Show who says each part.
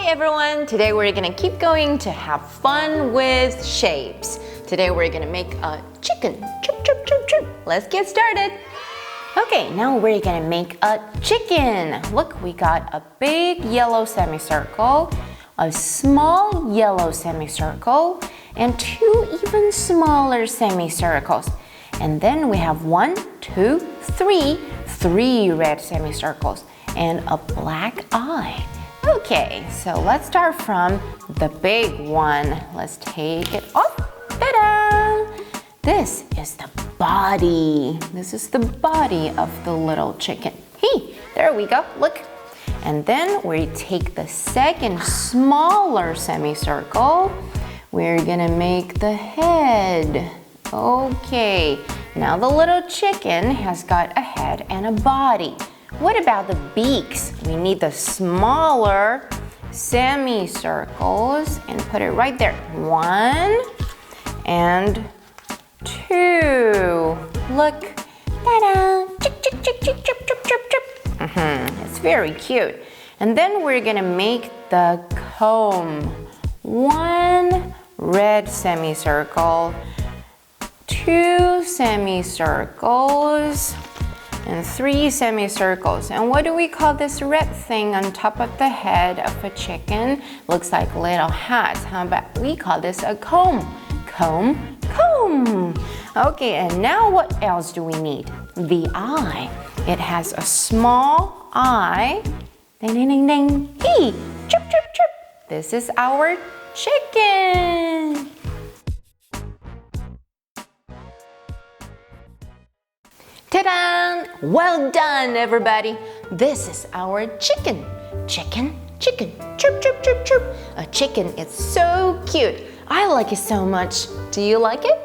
Speaker 1: Hi everyone! Today we're gonna keep going to have fun with shapes. Today we're gonna make a chicken. Chirp, chirp, chirp, chirp. Let's get started. Okay, now we're gonna make a chicken. Look, we got a big yellow semicircle, a small yellow semicircle, and two even smaller semicircles. And then we have 1, 2, 3, 3 red semicircles and a black eye. Okay, so let's start from the big one. Let's take it off. Ta-da! This is the body. This is the body of the little chicken. Hey, there we go, look. And then we take the second smaller semicircle. We're gonna make the head. Okay, now the little chicken has got a head and a body. What about the beaks? We need the smaller semicircles and put it right there. 1 and 2. Look, ta-da! Chick, chick, chick, chick, chip, chip, chip, chip. It's very cute. And then we're gonna make the comb. 1 red semicircle, 2 semicircles, and 3 semicircles. And what do we call this red thing on top of the head of a chicken? Looks like little hats. How about we call this a comb? Comb, comb. Okay, and now what else do we need? The eye. It has a small eye. Ding, ding, ding, ding. Hey, chirp, chirp, chirp. This is our chicken. Ta-da! Well done, everybody. This is our chicken. Chicken, chicken, chirp, chirp, chirp, chirp. A chicken is so cute. I like it so much. Do you like it?